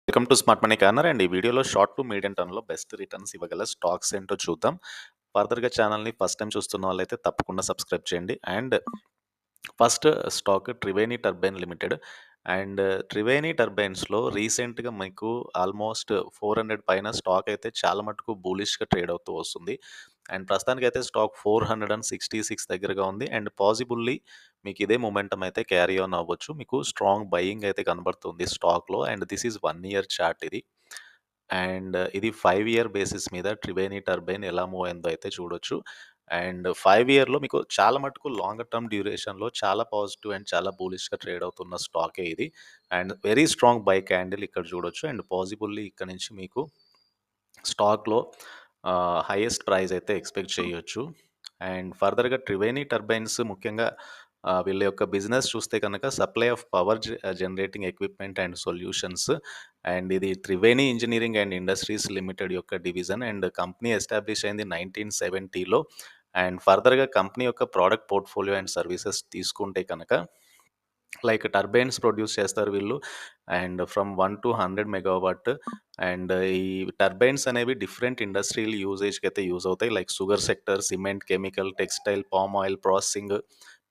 Welcome to smart money corner and ఈ వీడియోలో short to medium టర్మ్‌లో బెస్ట్ రిటర్న్స్ ఇవ్వగల స్టాక్స్ ఏంటో చూద్దాం. ఫర్దర్‌గా ఛానల్‌ని ఫస్ట్ టైమ్ చూస్తున్న వాళ్ళైతే తప్పకుండా సబ్స్క్రైబ్ చేయండి. And first stock Triveni turbine limited. And Triveni టర్బైన్స్‌లో రీసెంట్‌గా మీకు ఆల్మోస్ట్ 400 పైన స్టాక్ అయితే చాలా మటుకు బులిష్‌గా ట్రేడ్ అవుతూ వస్తుంది. అండ్ ప్రస్తుతానికైతే స్టాక్ 466 దగ్గరగా ఉంది. అండ్ పాజిబుల్లీ మీకు ఇదే మొమెంటమ్ అయితే క్యారీ ఆన్ అవ్వచ్చు. మీకు స్ట్రాంగ్ బయింగ్ అయితే కనబడుతుంది స్టాక్‌లో. And this is 1 year chart ఇది. అండ్ ఇది 5 ఇయర్ బేసిస్ మీద త్రివేణి టర్బైన్ ఎలా మూవ్ అయిందో అయితే చూడొచ్చు. అండ్ 5 ఇయర్‌లో మీకు చాలా మటుకు లాంగర్ టర్మ్ డ్యూరేషన్‌లో చాలా పాజిటివ్ అండ్ చాలా బులిష్‌గా ట్రేడ్ అవుతున్న స్టాకే ఇది. And very strong buy candle ఇక్కడ చూడొచ్చు. అండ్ పాజిబుల్లీ ఇక్కడ నుంచి మీకు స్టాక్‌లో హైయెస్ట్ ప్రైస్ అయితే ఎక్స్‌పెక్ట్ చేయొచ్చు. అండ్ ఫర్దర్‌గా త్రివేణి టర్బైన్స్ ముఖ్యంగా వీళ్ళ యొక్క బిజినెస్ చూస్తే కనుక supply of power generating equipment and solutions. And ఇది Triveni engineering and industries limited యొక్క డివిజన్. అండ్ కంపెనీ ఎస్టాబ్లిష్ అయింది 1970లో. అండ్ ఫర్దర్‌గా కంపెనీ యొక్క ప్రొడక్ట్ పోర్ట్‌ఫోలియో అండ్ సర్వీసెస్ తీసుకుంటే కనుక లైక్ టర్బైన్స్ ప్రొడ్యూస్ చేస్తారు వీళ్ళు. And from 1-100 megawatt. అండ్ ఈ టర్బైన్స్ అనేవి డిఫరెంట్ ఇండస్ట్రియల్ యూజేజ్కి అయితే యూజ్ అవుతాయి. Like sugar sector, cement, chemical, textile, palm oil processing,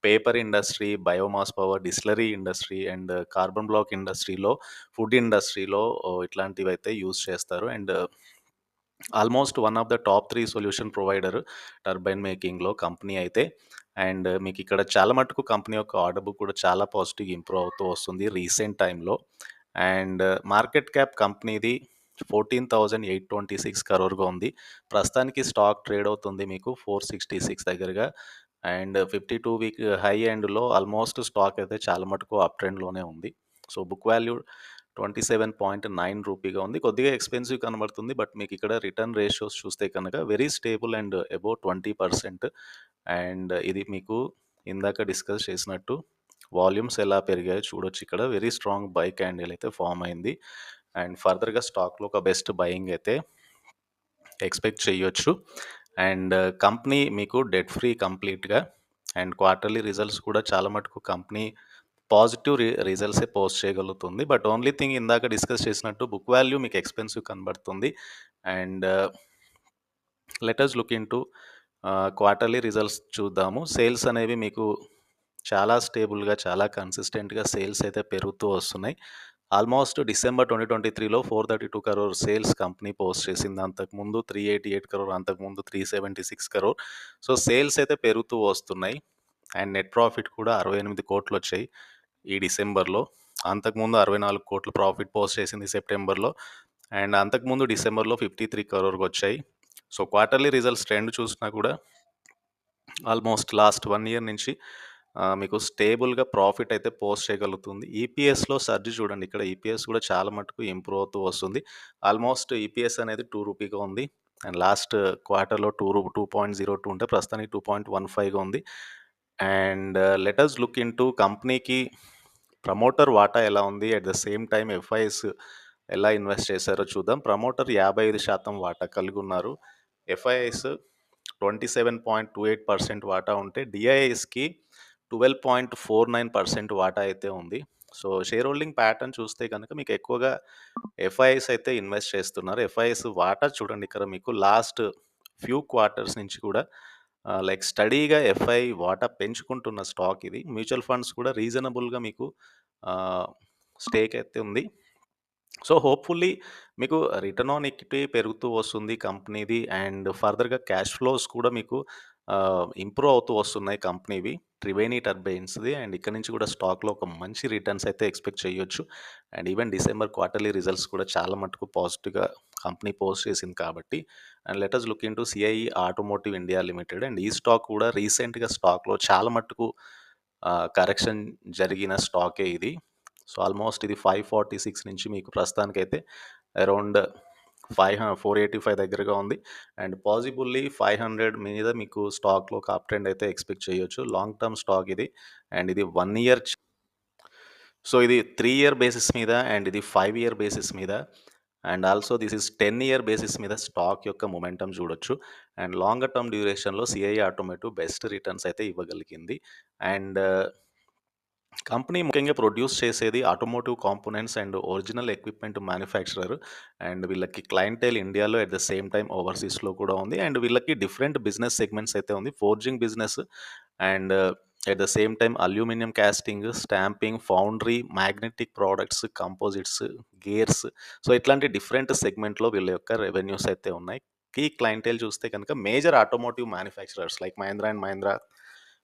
paper industry, biomass power, distillery industry and carbon black ఇండస్ట్రీలో, ఫుడ్ ఇండస్ట్రీలో ఇట్లాంటివి అయితే యూజ్ చేస్తారు. And almost one of the top 3 solution provider turbine మేకింగ్‌లో company అయితే. And మీకు ఇక్కడ చాలా మటుకు కంపెనీ యొక్క ఆర్డర్ బుక్ కూడా చాలా పాజిటివ్‌గా ఇంప్రూవ్ అవుతూ వస్తుంది రీసెంట్ టైమ్‌లో. అండ్ మార్కెట్ క్యాప్ కంపెనీది 14,826 crore ఉంది. ప్రస్తుతానికి స్టాక్ ట్రేడ్ అవుతుంది మీకు 466 దగ్గరగా. అండ్ 52 వీక్ హై అండ్ లో ఆల్మోస్ట్ స్టాక్ అయితే చాలా మటుకు అప్ ట్రెండ్‌లోనే ఉంది. సో బుక్ వాల్యూ 27.9 రూపీగా ఉంది. కొద్దిగా ఎక్స్‌పెన్సివ్ కనబడుతుంది. బట్ మీకు ఇక్కడ రిటర్న్ రేషియోస్ చూస్తే కనుక very stable and above 20%. And ఇది మీకు ఇందాక డిస్కస్ చేసినట్టు వాల్యూమ్స్ ఎలా పెరిగాయో చూడొచ్చు ఇక్కడ. వెరీ స్ట్రాంగ్ బై క్యాండిల్ అయితే ఫార్మ్ అయింది. అండ్ ఫర్దర్‌గా స్టాక్‌లో ఒక బెస్ట్ బయింగ్ అయితే ఎక్స్‌పెక్ట్ చేయొచ్చు. అండ్ కంపెనీ మీకు డెట్ ఫ్రీ కంప్లీట్‌గా. అండ్ క్వార్టర్లీ రిజల్ట్స్ కూడా చాలా మటుకు కంపెనీ పాజిటివ్ రిజల్ట్సే పోస్ట్ చేయగలుగుతుంది. బట్ ఓన్లీ థింగ్ ఇందాక డిస్కస్ చేసినట్టు బుక్ వాల్యూ మీకు ఎక్స్‌పెన్సివ్ కనబడుతుంది. And let us look into quarterly results చూద్దాము. సేల్స్ అనేవి మీకు చాలా స్టేబుల్‌గా, చాలా కన్సిస్టెంట్‌గా సేల్స్ అయితే పెరుగుతూ వస్తున్నాయి. ఆల్మోస్ట్ డిసెంబర్ 2023లో 432 crore సేల్స్ కంపెనీ పోస్ట్ చేసింది. అంతకుముందు 388 crore, అంతకుముందు 376 crore. సో సేల్స్ అయితే పెరుగుతూ వస్తున్నాయి. అండ్ నెట్ ప్రాఫిట్ కూడా 68 కోట్లొచ్చాయి ఈ డిసెంబర్‌లో. అంతకుముందు 64 కోట్లు ప్రాఫిట్ పోస్ట్ చేసింది సెప్టెంబర్‌లో. అండ్ అంతకుముందు డిసెంబర్‌లో 53 crore so quarterly results trend చూసినా కూడా ఆల్మోస్ట్ లాస్ట్ 1 ఇయర్ నుంచి మీకు స్టేబుల్‌గా ప్రాఫిట్ అయితే పోస్ట్ చేయగలుగుతుంది. ఈపీఎస్‌లో సర్జ్ చూడండి. ఇక్కడ ఈపీఎస్ కూడా చాలా మటుకు ఇంప్రూవ్ అవుతూ వస్తుంది. ఆల్మోస్ట్ ఈపీఎస్ అనేది రూ. 2గా ఉంది. అండ్ లాస్ట్ క్వార్టర్‌లో 2.02 ఉంటే ప్రస్తుతానికి 2.15గా ఉంది. And let us look into కంపెనీకి ప్రమోటర్ వాటా ఎలా ఉంది? At the same time FIs ఎలా ఇన్వెస్ట్ చేశారో చూద్దాం. ప్రమోటర్ 55% వాటా కలిగున్నారు. ఎఫ్ఐఎస్ 27.28% వాటా ఉంటే డిఐఎస్‌కి 12.49% వాటా అయితే ఉంది. సో షేర్ హోల్డింగ్ ప్యాటర్న్ చూస్తే కనుక మీకు ఎక్కువగా ఎఫ్ఐఎస్ అయితే ఇన్వెస్ట్ చేస్తున్నారు. ఎఫ్ఐఎస్ వాటా చూడండి ఇక్కడ మీకు లాస్ట్ ఫ్యూ క్వార్టర్స్ నుంచి కూడా లైక్ స్టడీగా ఎఫ్ఐ వాటా పెంచుకుంటున్న స్టాక్ ఇది. మ్యూచువల్ ఫండ్స్ కూడా రీజనబుల్‌గా మీకు స్టేక్ అయితే ఉంది. సో హోప్‌ఫుల్లీ మీకు రిటర్న్ ఆన్ ఈక్విటీ పెరుగుతూ వస్తుంది కంపెనీది. అండ్ ఫర్దర్‌గా క్యాష్ ఫ్లోస్ కూడా మీకు ఇంప్రూవ్ అవుతూ వస్తున్నాయి కంపెనీవి. త్రివేణి టర్బైన్స్‌ది. అండ్ ఇక్కడ నుంచి కూడా స్టాక్‌లో ఒక మంచి రిటర్న్స్ అయితే ఎక్స్‌పెక్ట్ చేయొచ్చు. And even December quarterly results కూడా చాలా మటుకు పాజిటివ్‌గా కంపెనీ పోస్ట్ చేసింది కాబట్టి. And let us look into CIE automotive India limited. And ఈ స్టాక్ కూడా రీసెంట్‌గా స్టాక్‌లో చాలా మటుకు కరెక్షన్ జరిగిన స్టాకే ఇది. సో ఆల్మోస్ట్ ఇది 546 నుంచి మీకు ప్రస్తుతానికైతే అరౌండ్ 485 దగ్గరగా ఉంది. అండ్ పాజిబుల్లీ 500 మీద మీకు స్టాక్‌లో ఒక అప్ ట్రెండ్ అయితే ఎక్స్‌పెక్ట్ చేయొచ్చు. లాంగ్ టర్మ్ స్టాక్ ఇది. అండ్ ఇది 1 ఇయర్ సో ఇది 3 ఇయర్ బేసిస్ మీద అండ్ ఇది 5 ఇయర్ బేసిస్ మీద. And also this is 10 year basis మీద స్టాక్ యొక్క మొమెంటమ్ చూడొచ్చు. అండ్ లాంగర్ టర్మ్ డ్యూరేషన్‌లో సిఐఈ ఆటోమోటివ్ బెస్ట్ రిటర్న్స్ అయితే ఇవ్వగలిగింది. అండ్ కంపెనీ ముఖ్యంగా ప్రొడ్యూస్ చేసేది automotive components and original equipment manufacturer. And వీళ్ళకి క్లయింటెల్ ఇండియాలో ఎట్ ద సేమ్ టైమ్ ఓవర్‌సీస్‌లో కూడా ఉంది. అండ్ వీళ్ళకి డిఫరెంట్ బిజినెస్ సెగ్మెంట్స్ అయితే ఉంది. Forging business and at the same time aluminium casting, stamping, foundry, magnetic products, composites, gears. So, ఇట్లాంటి different సెగ్మెంట్‌లో వీళ్ళ యొక్క రెవెన్యూస్ అయితే ఉన్నాయి. కీ క్లయింటెల్ చూస్తే కనుక major automotive manufacturers like Mahindra and Mahindra,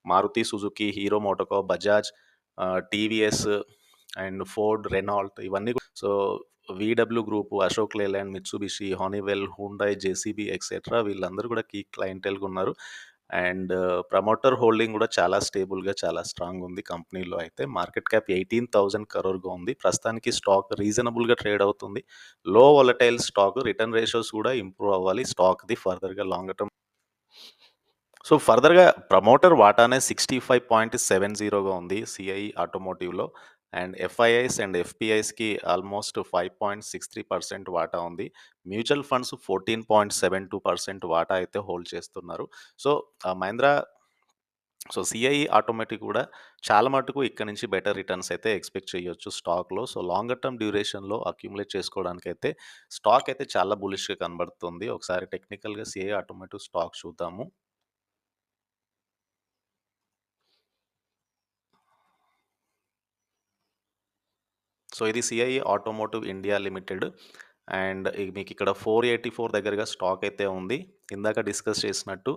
Maruti Suzuki, Hero MotoCorp, Bajaj, TVS and Ford, Renault ఇవన్నీ so VW group, Ashok Leyland, Mitsubishi, Honeywell, Hyundai, JCB etcetera వీళ్ళందరూ కూడా కీ క్లయింటెల్గా ఉన్నారు. అండ్ ప్రమోటర్ హోల్డింగ్ కూడా చాలా స్టేబుల్గా చాలా స్ట్రాంగ్ ఉంది కంపెనీలో. అయితే మార్కెట్ క్యాప్ 18,000 crore ఉంది. ప్రస్తుతానికి స్టాక్ రీజనబుల్గా ట్రేడ్ అవుతుంది. Low volatile stock, return ratios కూడా ఇంప్రూవ్ అవ్వాలి స్టాక్ది ఫర్దర్గా లాంగ్ టర్మ్. సో, ఫర్దర్‌గా ప్రమోటర్ వాటానే 65.70గా ఉంది సిఐఈ ఆటోమోటివ్‌లో. అండ్ ఎఫ్ఐఐస్ అండ్ ఎఫ్‌పిఐస్‌కి ఆల్మోస్ట్ 5.63% వాటా ఉంది. మ్యూచువల్ ఫండ్స్ 14.72% వాటా అయితే హోల్డ్ చేస్తున్నారు. సో, మహీంద్రా సిఐఈ ఆటోమేటిక్ కూడా చాలా మటుకు ఇక్కడ నుంచి బెటర్ రిటర్న్స్ అయితే ఎక్స్‌పెక్ట్ చేయొచ్చు స్టాక్‌లో. సో, లాంగర్ టర్మ్ డ్యూరేషన్‌లో అక్యుములేట్ చేసుకోవడానికైతే స్టాక్ అయితే చాలా బులిష్‌గా కనబడుతుంది. ఒకసారి టెక్నికల్‌గా సిఐఈ ఆటోమోటివ్ స్టాక్ చూద్దాము. సో, ఇది CIE automotive India limited. And మీకిక్కడ 484 దగ్గరగా స్టాక్ అయితే ఉంది. ఇందాక డిస్కస్ చేసినట్టు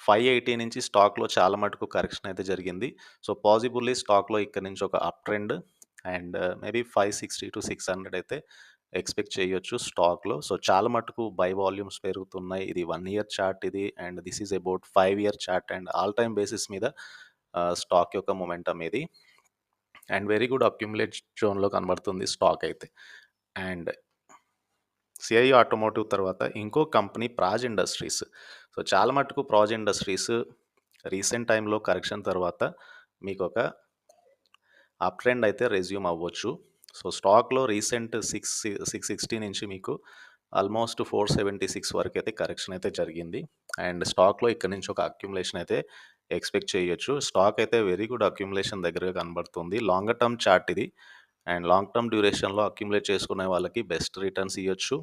580 నుంచి స్టాక్‌లో చాలా మటుకు కరెక్షన్ అయితే జరిగింది. సో, పాజిబుల్లీ స్టాక్‌లో ఇక్కడి నుంచి ఒక అప్ ట్రెండ్ అండ్ మేబీ 560-600 అయితే ఎక్స్‌పెక్ట్ చేయొచ్చు స్టాక్‌లో. సో, చాలా మటుకు బై వాల్యూమ్స్ పెరుగుతున్నాయి. ఇది 1 ఇయర్ చార్ట్ ఇది. And this is about 5 year chart and all time basis మీద స్టాక్ యొక్క మొమెంటమ్ ఇది. అండ్ వెరీ గుడ్ అక్యుములేట్ జోన్‌లో కనబడుతుంది స్టాక్ అయితే. అండ్ సిఐఈ ఆటోమోటివ్ తర్వాత ఇంకో కంపెనీ ప్రాజ్ ఇండస్ట్రీస్. సో, చాలా మటుకు ప్రాజ్ ఇండస్ట్రీస్ రీసెంట్ టైమ్‌లో కరెక్షన్ తర్వాత మీకొక అప్ ట్రెండ్ అయితే రెజ్యూమ్ అవ్వచ్చు. సో, స్టాక్‌లో రీసెంట్ 660 నుంచి మీకు ఆల్మోస్ట్ 476 వరకైతే కరెక్షన్ అయితే జరిగింది. అండ్ స్టాక్‌లో ఇక్కడి నుంచి ఒక అక్యుములేషన్ అయితే ఎక్స్‌పెక్ట్ చేయొచ్చు. స్టాక్ అయితే వెరీ గుడ్ అక్యుములేషన్ దగ్గరగా కనబడుతుంది. లాంగర్ టర్మ్ చార్ట్ ఇది. అండ్ లాంగ్ టర్మ్ డ్యూరేషన్‌లో అక్యుములేట్ చేసుకునే వాళ్ళకి బెస్ట్ రిటర్న్స్ ఇయ్యొచ్చు.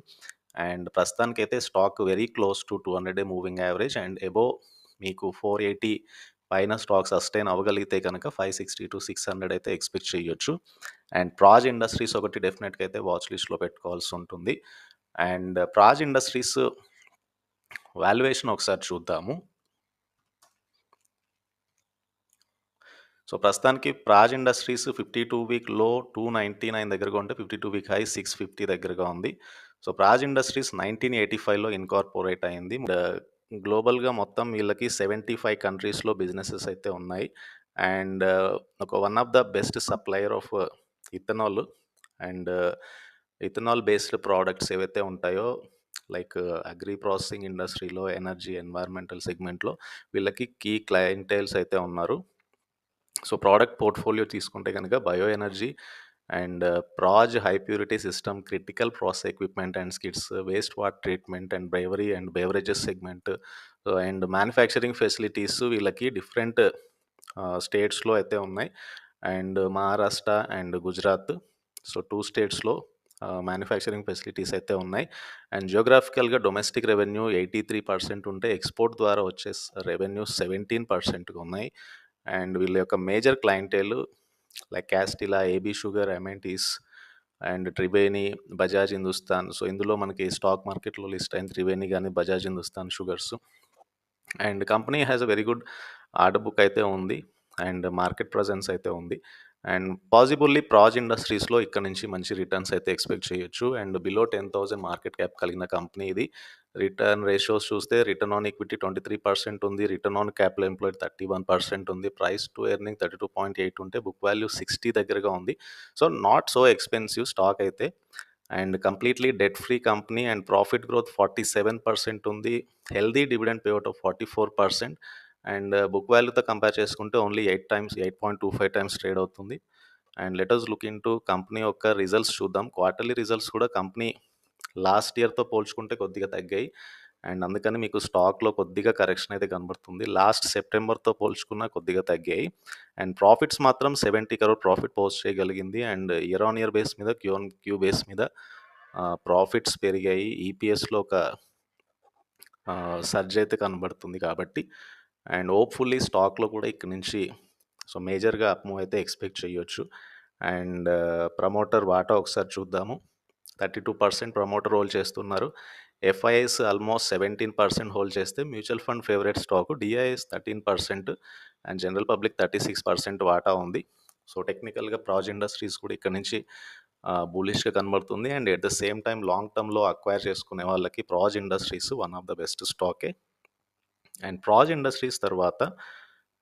అండ్ ప్రస్తుతానికైతే stock very close to 200 day moving average and above మీకు 480 పైన స్టాక్ సస్టైన్ అవ్వగలిగితే కనుక 560-600 అయితే ఎక్స్‌పెక్ట్ చేయొచ్చు. అండ్ ప్రాజ్ ఇండస్ట్రీస్ ఒకటి డెఫినెట్‌గా అయితే వాచ్ లిస్ట్‌లో పెట్టుకోవాల్సి ఉంటుంది. అండ్ ప్రాజ్ ఇండస్ట్రీస్ వాల్యుయేషన్ ఒకసారి చూద్దాము. సో, ప్రస్తుతానికి ప్రాజ్ ఇండస్ట్రీస్ 52 వీక్ లో 299 దగ్గరగా ఉంటే 52 వీక్ హై 650 దగ్గరగా ఉంది. సో, ప్రాజ్ ఇండస్ట్రీస్ 1985లో ఇన్కార్పొరేట్ అయింది. గ్లోబల్‌గా మొత్తం వీళ్ళకి 75 కంట్రీస్‌లో బిజినెసెస్ అయితే ఉన్నాయి. అండ్ ఒక one of the best supplier of ethanol and ethanol based products ఏవైతే ఉంటాయో లైక్ అగ్రి ప్రాసెసింగ్ ఇండస్ట్రీలో, ఎనర్జీ, ఎన్వైర్మెంటల్ సెగ్మెంట్‌లో వీళ్ళకి కీ క్లయింటైల్స్ అయితే ఉన్నారు. సో, ప్రోడక్ట్ పోర్ట్‌ఫోలియో తీసుకుంటే గనక bio energy and Praj high purity system, critical process equipment and skids, waste water treatment and brewery and beverages segment and manufacturing facilities వీళ్ళకి different స్టేట్స్‌లో అయితే ఉన్నాయి. And Maharashtra and Gujarat. So, 2 స్టేట్స్‌లో మ్యానుఫ్యాక్చరింగ్ ఫెసిలిటీస్ అయితే ఉన్నాయి. And జియోగ్రాఫికల్‌గా domestic revenue 83% ఉంటే export ద్వారా వచ్చే రెవెన్యూ 17%గా ఉన్నాయి. అండ్ వీళ్ళ యొక్క major clientele like Castilla, AB sugar, అమెంటీస్ అండ్ త్రివేణి, బజాజ్ హిందుస్థాన్. సో, ఇందులో మనకి స్టాక్ మార్కెట్‌లో లిస్ట్ అయిన త్రివేణి గాని, Bajaj Hindustan sugars. And company has a very good order book అయితే ఉంది. అండ్ మార్కెట్ ప్రెజెన్స్ అయితే ఉంది. అండ్ పాజిబుల్లీ ప్రాజ్ ఇండస్ట్రీస్‌లో ఇక్కడ నుంచి మంచి రిటర్న్స్ అయితే ఎక్స్‌పెక్ట్ చేయొచ్చు. అండ్ బిలో 10,000 మార్కెట్ క్యాప్ కలిగిన కంపెనీ ఇది. రిటర్న్ రేషియోస్ చూస్తే రిటర్న్ ఆన్ ఈక్విటీ 23% ఉంది. రిటర్న్ ఆన్ క్యాపిటల్ ఎంప్లాయిడ్ 31% ఉంది. ప్రైస్ టు ఎర్నింగ్ 32.8 ఉంటే బుక్ వాల్యూ 60 దగ్గరగా ఉంది. So, not so expensive stock అయితే. And completely debt free company and profit growth 47% ఉంది. Healthy dividend payout of 44% and book వాల్యూతో compare చేసుకుంటే only 8 times 8.25 times trade అవుతుంది. And let us look into company యొక్క results చూద్దాం. Quarterly results కూడా company last ఇయర్‌తో పోల్చుకుంటే కొద్దిగా తగ్గాయి. అండ్ అందుకని మీకు స్టాక్‌లో కొద్దిగా కరెక్షన్ అయితే కనబడుతుంది. లాస్ట్ సెప్టెంబర్‌తో పోల్చుకున్న కొద్దిగా తగ్గాయి. అండ్ ప్రాఫిట్స్ మాత్రం 70 క్రోర్ ప్రాఫిట్ పోస్ట్ చేయగలిగింది. And year on year base మీద, క్యూ ఆన్ క్యూ బేస్ మీద ప్రాఫిట్స్ పెరిగాయి. ఈపీఎస్‌లో ఒక సర్జ్ అయితే కనబడుతుంది కాబట్టి అండ్ హోప్‌ఫుల్లీ స్టాక్‌లో కూడా ఇక్కడి నుంచి మేజర్‌గా అప్ మూవ్ అయితే ఎక్స్‌పెక్ట్ చేయొచ్చు. అండ్ ప్రమోటర్ వాటా ఒకసారి చూద్దాము. 32% ప్రమోటర్ హోల్డ్ చేస్తున్నారు. ఎఫ్ఐఎస్ ఆల్మోస్ట్ 17% హోల్డ్ చేస్తే mutual fund favourite stock DIIs 13% and general public 36% వాటా ఉంది. సో టెక్నికల్‌గా ప్రాజ్ ఇండస్ట్రీస్ కూడా ఇక్కడ నుంచి బులిష్‌గా కనబడుతుంది. And at the same time long టర్మ్‌లో అక్వైర్ చేసుకునే వాళ్ళకి Praj industries one of the best స్టాకే. అండ్ ప్రాజ్ ఇండస్ట్రీస్ తర్వాత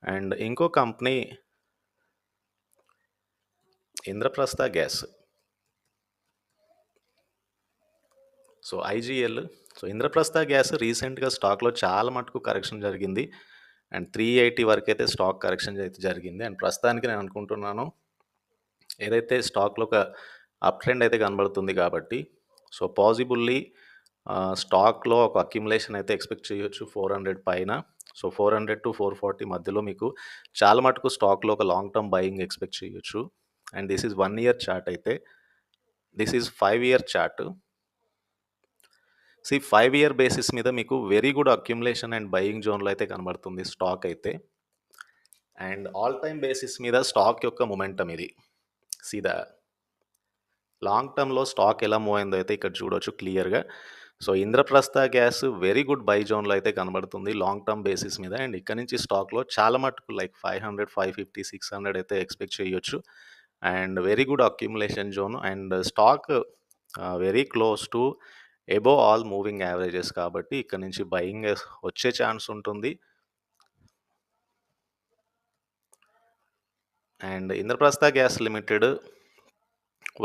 అండ్ ఇంకో company Indraprastha gas. So IGL. So Indraprastha gas రీసెంట్‌గా స్టాక్‌లో చాలా మటుకు కరెక్షన్ జరిగింది. అండ్ 380 వరకైతే స్టాక్ కరెక్షన్ అయితే జరిగింది. అండ్ ప్రస్తుతానికి నేను అనుకుంటున్నాను ఏదైతే స్టాక్‌లో ఒక అప్ ట్రెండ్ అయితే కనబడుతుంది కాబట్టి సో పాజిబుల్లీ స్టాక్‌లో ఒక అక్యుములేషన్ అయితే ఎక్స్‌పెక్ట్ చేయొచ్చు 400 పైన. సో 400-440 మధ్యలో మీకు చాలా మటుకు స్టాక్‌లో ఒక లాంగ్ టర్మ్ బయింగ్ ఎక్స్‌పెక్ట్ చేయొచ్చు. And this is 1 year chart అయితే. This is 5 year chart. 5 year basis మీద మీకు very good accumulation and buying జోన్‌లో అయితే కనబడుతుంది స్టాక్ అయితే. అండ్ ఆల్ టైమ్ బేసిస్ మీద స్టాక్ యొక్క మొమెంటమ్ ఇది. ద లాంగ్ టర్మ్‌లో స్టాక్ ఎలా మూవ్ అయిందో అయితే ఇక్కడ చూడొచ్చు క్లియర్‌గా. So Indraprastha gas very good buy జోన్‌లో అయితే కనబడుతుంది లాంగ్ టర్మ్ బేసిస్ మీద. అండ్ ఇక్కడ నుంచి స్టాక్‌లో చాలా మటుకు లైక్ 500, 550, 600 అయితే ఎక్స్‌పెక్ట్ చేయొచ్చు. And very good accumulation zone and stock very close to above all moving averages కాబట్టి ఇక్కడ నుంచి బయింగ్ వచ్చే ఛాన్స్ ఉంటుంది. And Indraprastha gas limited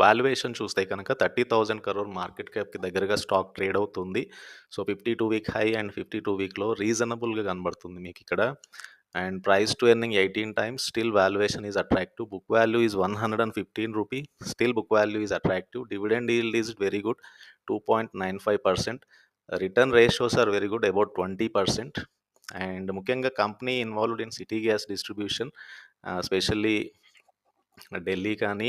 valuation చూస్తే కనుక 30,000 crore మార్కెట్ క్యాప్‌కి దగ్గరగా స్టాక్ ట్రేడ్ అవుతుంది. సో 52 వీక్ హై అండ్ 52 వీక్‌లో రీజనబుల్‌గా కనబడుతుంది మీకిక్కడ. And price to earning 18 times. Still valuation is attractive. Book value is 115 rupee. Still book value is attractive. Dividend yield is very good 2.95%. Return ratios are very good about 20%. And ముఖ్యంగా company involved in city gas distribution specially Delhi కానీ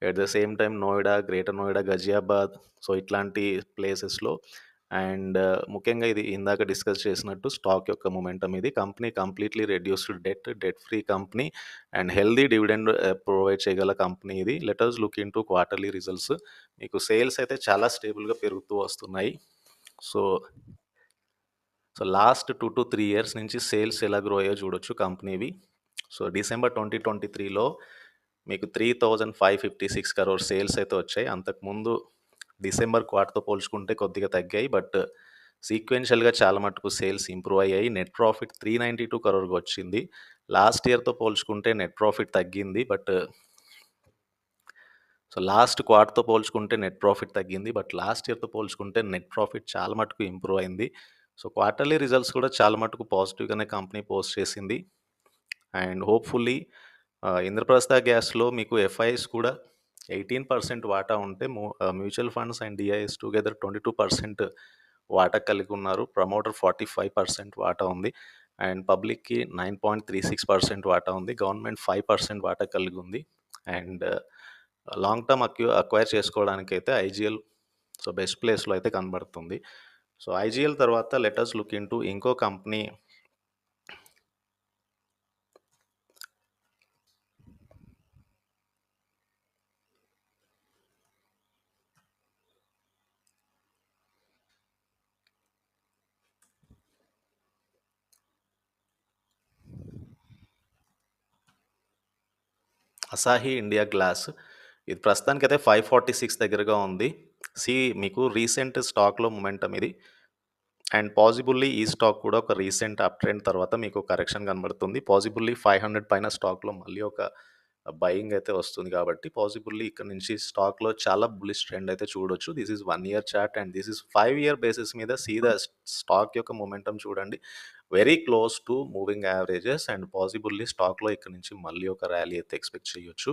at the same time Noida, greater Noida, Ghaziabad so ఇట్లాంటి ప్లేసెస్‌లో and ముఖ్యంగా ఇది ఇందాక discuss చేసినట్టు stock యొక్క momentum ఇది. Company completely reduced debt free company and healthy dividend provide చేయగల కంపెనీ ఇది. Let us look into quarterly results. మీకు సేల్స్ అయితే చాలా స్టేబుల్‌గా పెరుగుతూ వస్తున్నాయి. సో లాస్ట్ 2-3 ఇయర్స్ నుంచి సేల్స్ ఎలా గ్రో అయ్యాయో చూడొచ్చు కంపెనీవి. సో డిసెంబర్ 2023లో మీకు 3,556 crore సేల్స్ అయితే వచ్చాయి. అంతకుముందు డిసెంబర్ క్వార్టర్‌తో పోల్చుకుంటే కొద్దిగా తగ్గాయి. బట్ సీక్వెన్షియల్‌గా చాలా మటుకు సేల్స్ ఇంప్రూవ్ అయ్యాయి. నెట్ ప్రాఫిట్ 392 crore వచ్చింది. లాస్ట్ ఇయర్‌తో పోల్చుకుంటే నెట్ ప్రాఫిట్ తగ్గింది. బట్ లాస్ట్ క్వార్టర్‌తో పోల్చుకుంటే నెట్ ప్రాఫిట్ తగ్గింది. బట్ లాస్ట్ ఇయర్‌తో పోల్చుకుంటే నెట్ ప్రాఫిట్ చాలా మటుకు ఇంప్రూవ్ అయింది. సో క్వార్టర్లీ రిజల్ట్స్ కూడా చాలా మటుకు పాజిటివ్‌గానే కంపెనీ పోస్ట్ చేసింది. అండ్ హోప్‌ఫుల్లీ ఇంద్రప్రస్థ గ్యాస్‌లో మీకు ఎఫ్ఐఎస్ కూడా 18% వాటా ఉంటే mutual funds and DIIs together 22% వాటా కలిగి ఉన్నారు. ప్రమోటర్ 45% వాటా ఉంది. అండ్ పబ్లిక్‌కి 9.36% వాటా ఉంది. గవర్నమెంట్ 5% వాటా కలిగి ఉంది. అండ్ లాంగ్ టర్మ్ అక్వైర్ చేసుకోవడానికైతే ఐజీఎల్ బెస్ట్ ప్లేస్‌లో అయితే కనబడుతుంది. సో ఐజీఎల్ తర్వాత లెట్ అస్ లుక్ ఇంటూ ఇంకో కంపెనీ అసాహి ఇండియా గ్లాస్. ఇది ప్రస్తుతానికైతే 546 దగ్గరగా ఉంది. మీకు రీసెంట్ స్టాక్‌లో మొమెంటమ్ ఇది. అండ్ పాజిబుల్లీ ఈ స్టాక్ కూడా ఒక రీసెంట్ అప్ ట్రెండ్ తర్వాత మీకు కరెక్షన్ కనబడుతుంది. పాజిబుల్లీ 500 పైన స్టాక్‌లో మళ్ళీ ఒక బయింగ్ అయితే వస్తుంది కాబట్టి పాజిబుల్లీ ఇక్కడ నుంచి స్టాక్‌లో చాలా బుల్లిష్ ట్రెండ్ అయితే చూడొచ్చు. This is 1 year chart and this is 5 year basis మీద ద స్టాక్ యొక్క మొమెంటమ్ చూడండి. Very close to moving averages and possibly స్టాక్‌లో ఇక్కడ నుంచి మళ్ళీ ఒక ర్యాలీ అయితే ఎక్స్‌పెక్ట్ చేయొచ్చు.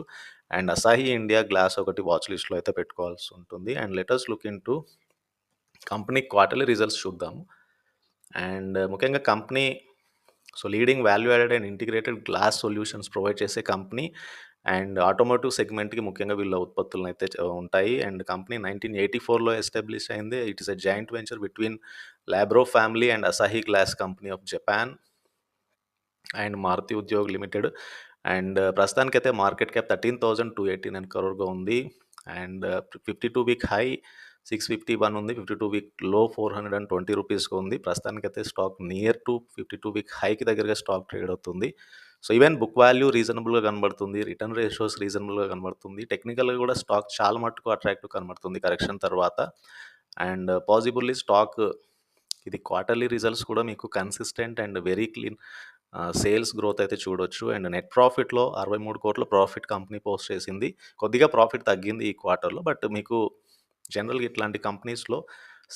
అండ్ అసాహి ఇండియా గ్లాస్ ఒకటి వాచ్ లిస్ట్‌లో అయితే పెట్టుకోవాల్సి ఉంటుంది. And let us look into company quarterly results చూద్దాము. అండ్ ముఖ్యంగా company leading value added and integrated glass solutions provide చేసే కంపెనీ. అండ్ ఆటోమోటివ్ సెగ్మెంట్‌కి ముఖ్యంగా వీళ్ళ ఉత్పత్తులనైతే ఉంటాయి. అండ్ కంపెనీ 1984లో ఎస్టాబ్లిష్ అయింది. It is a joint venture between Labroo family and Asahi glass company of Japan and Maruti Udyog limited. And ప్రస్తుతానికైతే market cap 13,289 crore ఉంది. అండ్ 52 వీక్ హై 651 ఉంది. 52 వీక్ లో 420 రూపీస్‌కి ఉంది. ప్రస్తుతానికైతే స్టాక్ నియర్ టు 52 వీక్ హైకి దగ్గరగా స్టాక్ ట్రేడ్ అవుతుంది. సో ఈవెన్ బుక్ వాల్యూ రీజనబుల్‌గా కనబడుతుంది. రిటర్న్ రేషియోస్ రీజనబుల్‌గా కనబడుతుంది. టెక్నికల్‌గా కూడా స్టాక్ చాలా మట్టుకు అట్రాక్టివ్ కనబడుతుంది కరెక్షన్ తర్వాత. అండ్ పాజిబుల్లీ స్టాక్ ఇది క్వార్టర్లీ రిజల్ట్స్ కూడా మీకు consistent and very clean sales growth అయితే చూడొచ్చు. అండ్ నెట్ ప్రాఫిట్‌లో 63 కోట్ల ప్రాఫిట్ కంపెనీ పోస్ట్ చేసింది. కొద్దిగా ప్రాఫిట్ తగ్గింది ఈ క్వార్టర్‌లో. బట్ మీకు జనరల్‌గా ఇట్లాంటి కంపెనీస్‌లో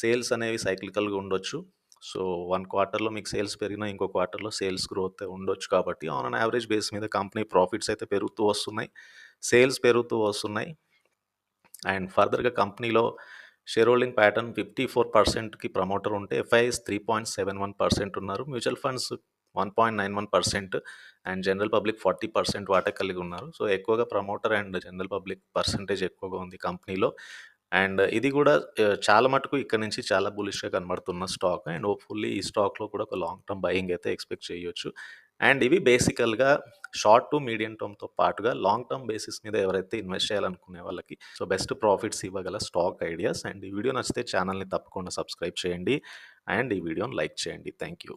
సేల్స్ అనేవి సైక్లికల్‌గా ఉండొచ్చు. సో, 1 క్వార్టర్‌లో మీకు సేల్స్ పెరిగినా, ఇంకో క్వార్టర్‌లో సేల్స్ గ్రోత్ ఉండొచ్చు కాబట్టి ఆన్ అన్ యావరేజ్ బేస్ మీద కంపెనీ ప్రాఫిట్స్ అయితే పెరుగుతూ వస్తున్నాయి. సేల్స్ పెరుగుతూ వస్తున్నాయి. అండ్ ఫర్దర్‌గా కంపెనీలో షేర్ హోల్డింగ్ ప్యాటర్న్ 54%కి ప్రమోటర్ ఉంటే ఎఫ్ఐఎస్ 3.71% ఉన్నారు. Mutual funds 1.91% and general public 40% వాటా కలిగి ఉన్నారు. సో, ఎక్కువగా promoter and general public percentage ఎక్కువగా ఉంది కంపెనీలో. అండ్ ఇది కూడా చాలా మటుకు ఇక్కడ నుంచి చాలా బులిష్‌గా కనబడుతున్న స్టాక్. అండ్ హోప్‌ఫుల్లీ ఈ స్టాక్‌లో కూడా ఒక లాంగ్ టర్మ్ బయింగ్ అయితే ఎక్స్‌పెక్ట్ చేయొచ్చు. అండ్ ఇవి బేసికల్‌గా షార్ట్ టు మీడియం టర్మ్‌తో పాటుగా లాంగ్ టర్మ్ బేసిస్ మీద ఎవరైతే ఇన్వెస్ట్ చేయాలనుకునే వాళ్ళకి బెస్ట్ ప్రాఫిట్స్ ఇవ్వగల స్టాక్ ఐడియాస్. అండ్ ఈ వీడియో నచ్చితే ఛానల్‌ని తప్పకుండా సబ్స్క్రైబ్ చేయండి. అండ్ ఈ వీడియోని లైక్ చేయండి. Thank you.